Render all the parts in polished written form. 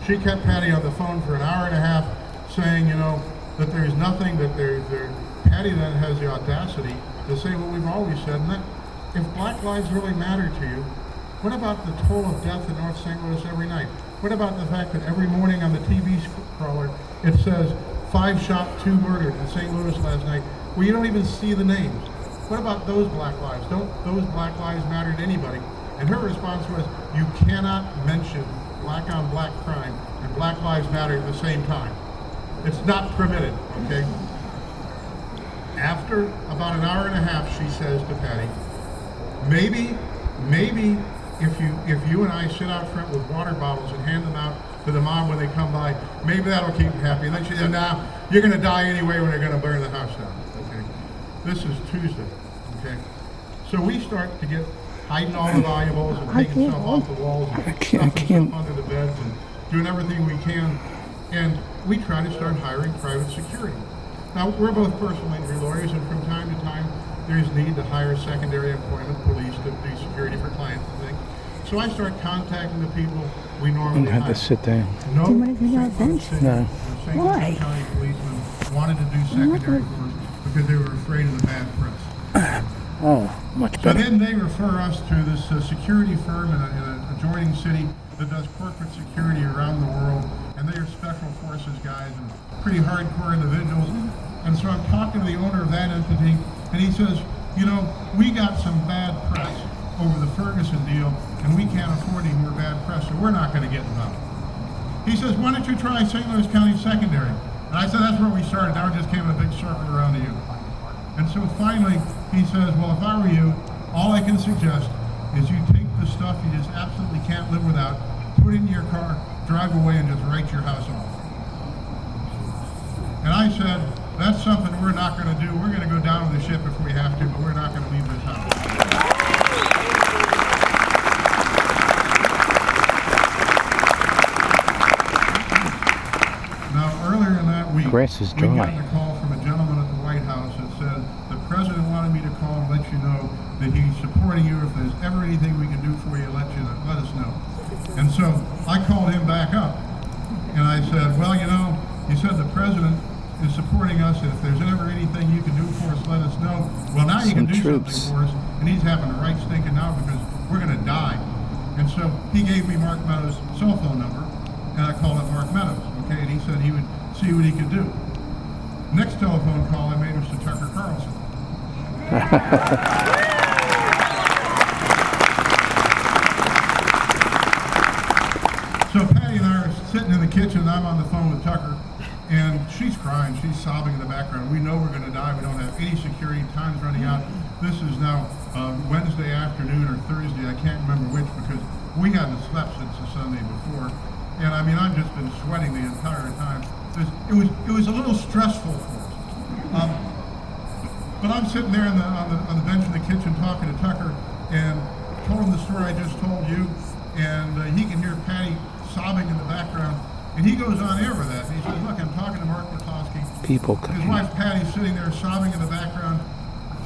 She kept Patty on the phone for an hour and a half saying, you know, that there's nothing, that Patty then has the audacity to say what we've always said, and that if black lives really matter to you, what about the toll of death in North St. Louis every night? What about the fact that every morning on the TV crawler it says 5 shot, 2 murdered in St. Louis last night, where you don't even see the names? What about those black lives? Don't those black lives matter to anybody? And her response was, you cannot mention black on black crime and Black Lives Matter at the same time. It's not permitted, okay? After about an hour and a half, she says to Patty, maybe if you and I sit out front with water bottles and hand them out to the mom when they come by, maybe that'll keep them happy. And then she said, nah, you're gonna die anyway when they're gonna burn the house down, okay? This is Tuesday, okay? So we start to get hiding all the valuables and taking stuff off the walls and stuffing stuff under the beds and doing everything we can. And we try to start hiring private security. Now, we're both personal injury lawyers, and from time to time, there's need to hire secondary employment police to do security for clients and things. So I start contacting the people we normally hire. I had to sit down. No, Do you want to do that bench? No. St. Louis Why? County policemen wanted to do secondary work because they were afraid of the bad press. Oh, much So better. then they refer us to this security firm in an adjoining city that does corporate security around the world, and they are special forces guys and pretty hardcore individuals. And so I'm talking to the owner of that entity, and he says, you know, we got some bad press over the Ferguson deal, and we can't afford any more bad press, so we're not going to get involved. He says, why don't you try St. Louis County Secondary? And I said, that's where we started. Now we're just came in a big circle around you. And so finally, he says, well, if I were you, all I can suggest is you take the stuff you just absolutely can't live without, put it in your car, drive away, and just write your house off. And I said, that's something we're not going to do. We're going to go down with the ship if we have to, but we're not going to leave this house. Now, earlier in that week, Grass is we dry. got a call from a gentleman at the White House that said the president wanted me to call and let you know that he's supporting you. If there's ever anything we can do for you, let us know. And so I called him back up, and I said, well, you know, you said the president is supporting us, and if there's ever anything you can do for us, let us know. Well, now you can do something for us, and he's having the right stinking now because we're going to die. And so he gave me Mark Meadows' cell phone number, and I called up Mark Meadows, okay, and he said he would see what he could do. Next telephone call I made was to Tucker Carlson. So Patty and I are sitting in the kitchen, and I'm on the phone with Tucker, and she's crying, she's sobbing in the background. We know we're going to die, we don't have any security, time's running out. This is now Wednesday afternoon or Thursday, I can't remember which, because we hadn't slept since the Sunday before. And I mean, I've just been sweating the entire time. It was a little stressful for us. But I'm sitting there on the bench in the kitchen talking to Tucker, and told him the story I just told you, and he can hear Patty sobbing in the background, and he goes on air with that. And he says, look, I'm talking to Mark McCloskey. People His wife Patty's sitting there sobbing in the background,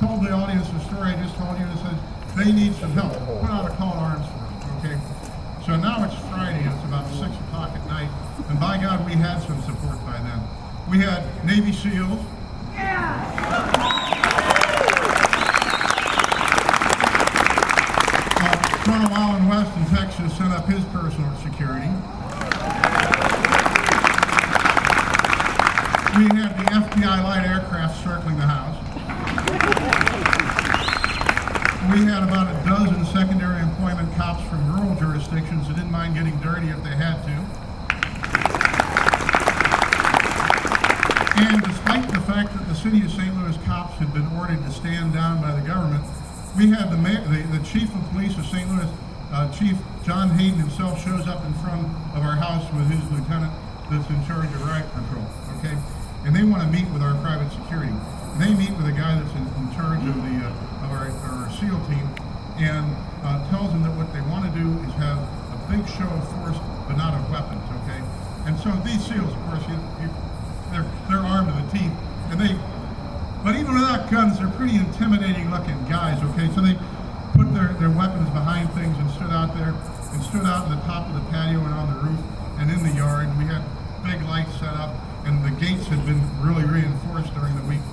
told the audience the story I just told you, and says, they need some help. Put out a call to arms for them, okay? So now it's Friday, and it's about 6 o'clock at night, and by God, we had some support by then. We had Navy SEALs. Colonel Alan West in Texas sent up his personal security. We had the FBI light aircraft circling the house. We had about a dozen secondary employment cops from rural jurisdictions who didn't mind getting dirty if they had to. And despite the fact that the city of St. Louis cops had been ordered to stand down by the government, we had the chief of police of St. Louis, Chief John Hayden himself, shows up in front of our house with his lieutenant that's in charge of riot control, okay? And they want to meet with our private security. And they meet with a guy that's in charge of our SEAL team, and tells them that what they want to do is have a big show of force, but not of weapons, okay? And so these SEALs, of course, they're armed to the teeth, but even without guns, they're pretty intimidating looking guys, okay? So they put their weapons behind things and stood out there, and stood out in the top of the patio and on the roof and in the yard. gates had been really reinforced during the week.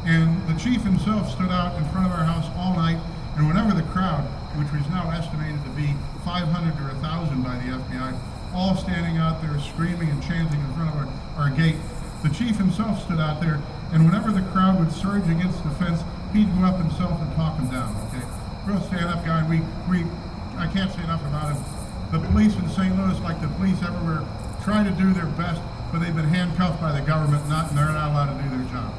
And the chief himself stood out in front of our house all night, and whenever the crowd, which was now estimated to be 500 or 1,000 by the FBI, all standing out there screaming and chanting in front of our gate, the chief himself stood out there, and whenever the crowd would surge against the fence, he'd go up himself and talk them down, okay? Real stand-up guy, I can't say enough about him. The police in St. Louis, like the police everywhere, try to do their best, but they've been handcuffed by the government, and they're not allowed to do their job.